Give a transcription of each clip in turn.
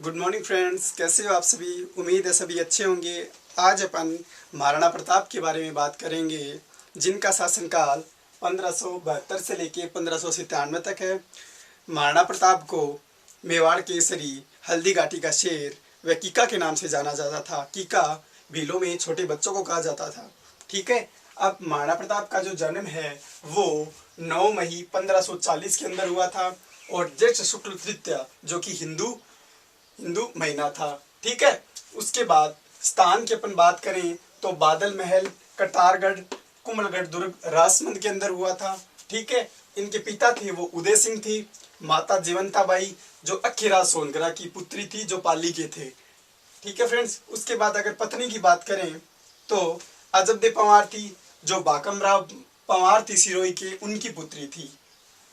Good morning friends, कैसे हो आप सभी। उम्मीद है सभी अच्छे होंगे। आज अपन महाराणा प्रताप के बारे में बात करेंगे, जिनका शासनकाल 1572 से लेके 1597 तक है। महाराणा प्रताप को मेवाड़ केसरी, हल्दी घाटी का शेर व कीका के नाम से जाना जाता था। कीका भीलों में छोटे बच्चों को कहा जाता था। ठीक है। अब महाराणा प्रताप का जो जन्म है वो 9 मई 1540 के अंदर हुआ था, और ज्येष्ठ शुक्ल तृतीया जो कि हिंदू महीना था। ठीक है। उसके बाद स्थान की अपन बात करें तो बादल महल, करतारगढ़, कुंभलगढ़ दुर्ग राजसमंद के अंदर हुआ था। ठीक है। इनके पिता थे वो उदय सिंह थी, माता जीवंताबाई जो अखीराज सोनगरा की पुत्री थी, जो पाली के थे। ठीक है फ्रेंड्स। उसके बाद अगर पत्नी की बात करें तो अजबदे पंवार थी, जो बाकमराव पंवार थी सिरोही के, उनकी पुत्री थी।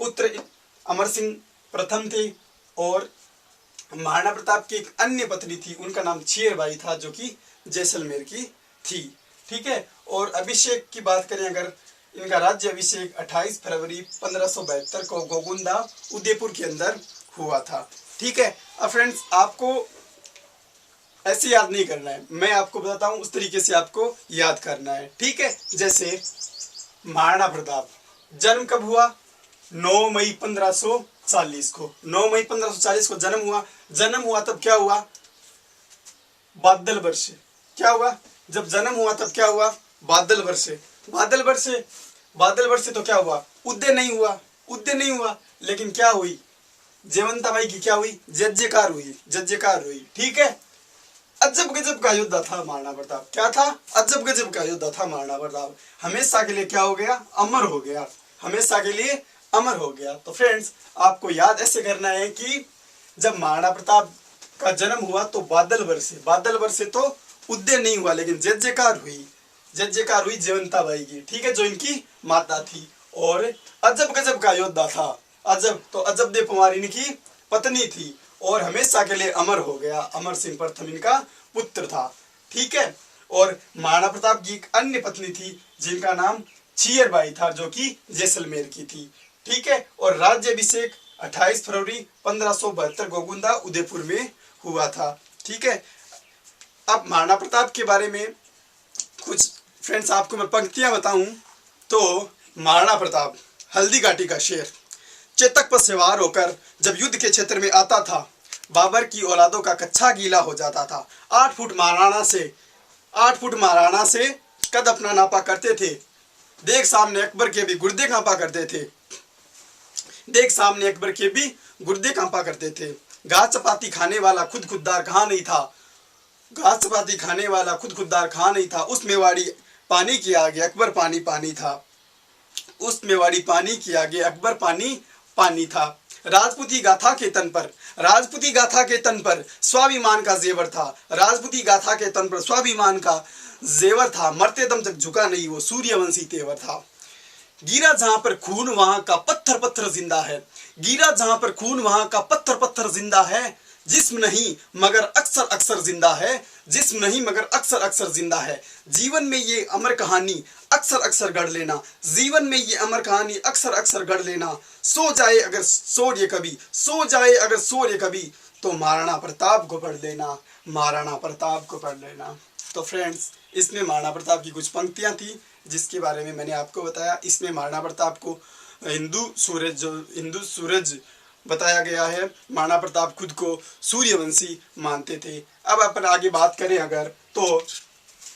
पुत्र अमर सिंह प्रथम थे, और महाराणा प्रताप की एक अन्य पत्नी थी, उनका नाम छियरबाई था, जो कि जैसलमेर की थी। ठीक है। और अभिषेक की बात करें अगर, इनका राज्य अभिषेक 28 फरवरी 1572 को गोगुंदा उदयपुर के अंदर हुआ था। ठीक है। अब फ्रेंड्स, आपको ऐसे याद नहीं करना है, मैं आपको बताता हूँ उस तरीके से आपको याद करना है। ठीक है। जैसे महाराणा प्रताप जन्म कब हुआ? 9 मई 1540 को। 9 मई 1540 को जन्म हुआ तब क्या हुआ? बादल वर्ष। क्या हुआ? जब जन्म हुआ तब क्या हुआ? बादल वर्ष। बादल वर्ष तो क्या हुआ? उदय नहीं हुआ। लेकिन क्या हुई? जयवंताबाई की क्या हुई? जय जयकार हुई। ठीक है। अजब गजब का योद्धा था महाराणा प्रताप। क्या था? अजब गजब का योद्धा था महाराणा प्रताप। हमेशा के लिए क्या हो गया? अमर हो गया। हमेशा के लिए अमर हो गया। तो फ्रेंड्स, आपको याद ऐसे करना है कि जब महाराणा प्रताप का जन्म हुआ तो बादल वर्ष तो उदय नहीं हुआ, लेकिन जय जयकार हुई जयवंताबाई की। ठीक है। जो इनकी माता थी, और अजब गजब का योद्धा था। अजब तो अजब दे पंवार इनकी पत्नी थी, और हमेशा के लिए अमर हो गया। अमर सिंह प्रथम इनका पुत्र था। ठीक है। और महाराणा प्रताप की एक अन्य पत्नी थी, जिनका नाम छियरबाई था, जो कि जैसलमेर की थी। ठीक है। और राज्याभिषेक 28 फरवरी 1572 गोगुंदा उदयपुर में हुआ था। ठीक है। अब महाराणा प्रताप के बारे में कुछ फ्रेंड्स आपको मैं पंक्तियां बताऊं तो, महाराणा प्रताप हल्दी घाटी का शेर, चेतक पर सवार होकर जब युद्ध के क्षेत्र में आता था, बाबर की औलादों का कच्छा गीला हो जाता था। 8 फुट महाराणा से कद अपना नापा करते थे। देख सामने अकबर के भी गुर्दे कांपा करते थे। घास चपाती खाने वाला खुद खुददार कहाँ नहीं था। उस मेवाड़ी पानी के आगे अकबर पानी था। पानी था। राजपूती गाथा के तन पर स्वाभिमान का जेवर था। मरते दम तक झुका नहीं, वो सूर्यवंशी तेवर था। गिरा जहां पर खून वहां का पत्थर जिंदा है। जिस्म नहीं मगर अक्सर अक्सर जिंदा है। जीवन में ये अमर कहानी अक्सर गढ़ लेना। सो जाए अगर शौर्य कभी तो महाराणा प्रताप को पढ़ लेना। तो फ्रेंड्स, इसमें महाराणा प्रताप की कुछ पंक्तियां थी, जिसके बारे में मैंने आपको बताया। इसमें महाराणा प्रताप को हिंदू सूरज बताया गया है। महाराणा प्रताप खुद को सूर्यवंशी मानते थे। अब अपन आगे बात करें अगर, तो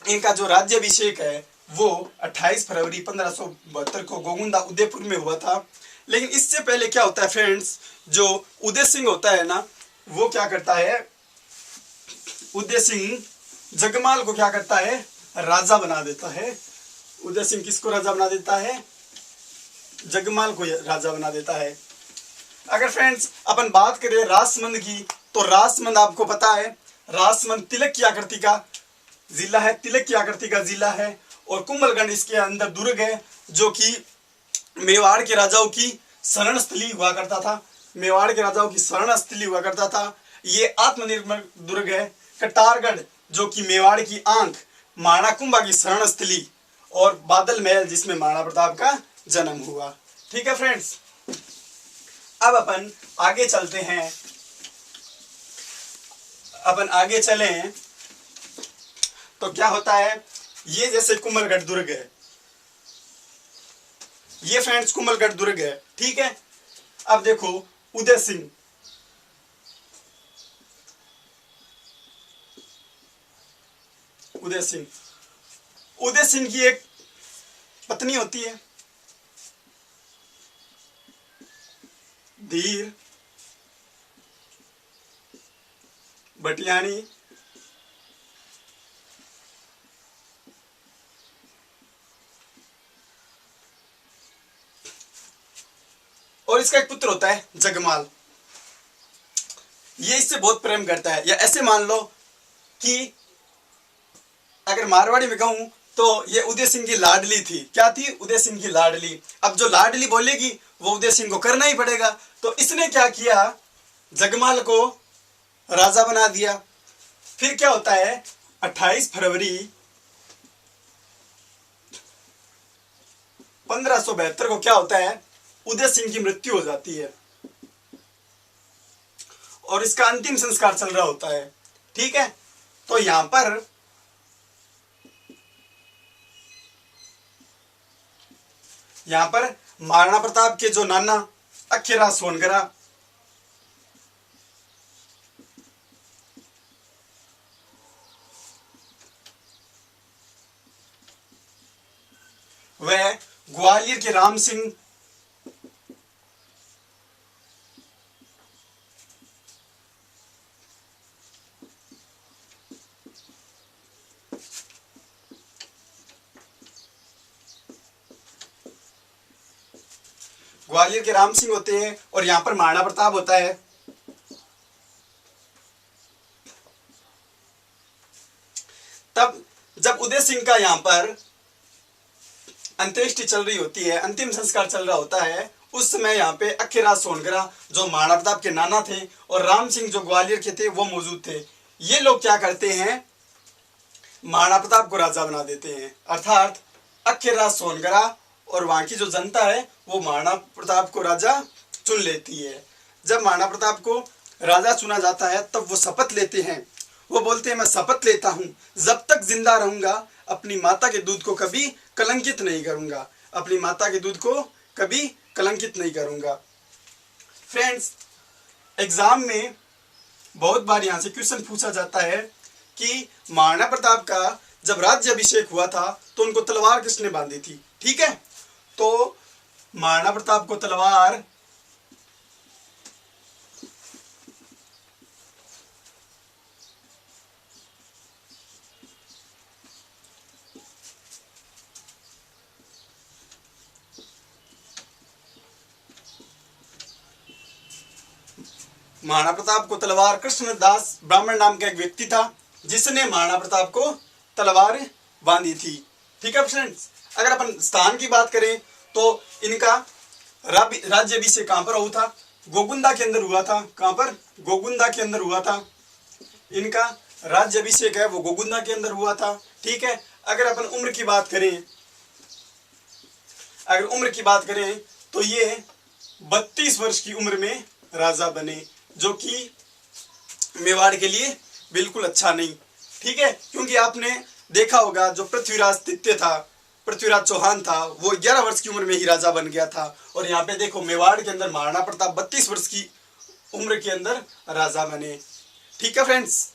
इनका जो राज्याभिषेक है वो 28 फरवरी 1572 को गोगुंदा उदयपुर में हुआ था। लेकिन इससे पहले क्या होता है फ्रेंड्स, जो उदय सिंह होता है ना, वो क्या करता है, उदय सिंह जगमाल को क्या करता है, राजा बना देता है। उदय सिंह किसको राजा बना देता है? जगमाल को राजा बना देता है। अगर फ्रेंड्स अपन बात करें राजसमंद की, तो राजसमंद आपको पता है, राजसमंद तिलक की आकृति का जिला है। और कुंभलगढ़ इसके अंदर दुर्ग है, जो कि मेवाड़ के राजाओं की शरण स्थली हुआ करता था। ये आत्मनिर्भर दुर्ग है। करतारगढ़ जो कि मेवाड़ की आंख, महाराणा कुंभा की शरण स्थली, और बादल महल जिसमें महाराणा प्रताप का जन्म हुआ। ठीक है फ्रेंड्स। अब अपन आगे चलते हैं। अपन आगे चलें तो क्या होता है, ये जैसे कुंभलगढ़ दुर्ग है, ये फ्रेंड्स कुंभलगढ़ दुर्ग है, ठीक है। अब देखो उदय सिंह, उदय सिंह, उदय सिंह की एक पत्नी होती है धीर भटियाणी, और इसका एक पुत्र होता है जगमाल। ये इससे बहुत प्रेम करता है, या ऐसे मान लो कि अगर मारवाड़ी में कहूं तो ये उदय सिंह की लाडली थी। क्या थी? उदय सिंह की लाडली। अब जो लाडली बोलेगी वो उदय सिंह को करना ही पड़ेगा। तो इसने क्या किया, जगमाल को राजा बना दिया। फिर क्या होता है, 28 फरवरी 1572 को क्या होता है, उदय सिंह की मृत्यु हो जाती है और इसका अंतिम संस्कार चल रहा होता है, ठीक है। तो यहां पर महाराणा प्रताप के जो नाना अखीराज सोनगरा, वह ग्वालियर के राम सिंह, ग्वालियर के राम सिंह होते हैं और यहां पर महाराणा प्रताप होता है। तब जब उदय सिंह का यहां पर अंत्येष्टि चल रही होती है, अंतिम संस्कार चल रहा होता है, उस समय यहाँ पे अखीराज सोनगरा जो महाराणा प्रताप के नाना थे और राम सिंह जो ग्वालियर के थे वो मौजूद थे। ये लोग क्या करते हैं, महाराणा प्रताप को राजा बना देते हैं, अर्थात अखीराज सोनगरा और वहां की जो जनता है वो महाराणा प्रताप को राजा चुन लेती है। जब महाराणा प्रताप को राजा चुना जाता है तब वो शपथ लेते हैं, वो बोलते हैं मैं शपथ लेता हूं जब तक जिंदा रहूंगा अपनी माता के दूध को कभी कलंकित नहीं करूंगा, अपनी माता के दूध को कभी कलंकित नहीं करूंगा। फ्रेंड्स, एग्जाम में बहुत बार यहाँ से क्वेश्चन पूछा जाता है कि महाराणा प्रताप का जब राज्याभिषेक हुआ था तो उनको तलवार किसने बांधी थी, ठीक है। तो महाराणा प्रताप को तलवार कृष्णदास ब्राह्मण नाम का एक व्यक्ति था जिसने महाराणा प्रताप को तलवार बांधी थी, ठीक है फ्रेंड्स। अगर अपन स्थान की बात करें तो इनका राज्याभिषेक कहां पर हुआ था, गोगुंदा के अंदर हुआ था। कहां पर? गोगुंदा के अंदर हुआ था। इनका राज्याभिषेक है वो गोगुंदा के अंदर हुआ था, ठीक है। अगर अपन उम्र की बात करें तो ये 32 वर्ष की उम्र में राजा बने, जो कि मेवाड़ के लिए बिल्कुल अच्छा नहीं, ठीक है। क्योंकि आपने देखा होगा जो पृथ्वीराज तृतीय था, पृथ्वीराज चौहान था, वो 11 वर्ष की उम्र में ही राजा बन गया था। और यहाँ पे देखो मेवाड़ के अंदर महाराणा प्रताप 32 वर्ष की उम्र के अंदर राजा बने, ठीक है फ्रेंड्स।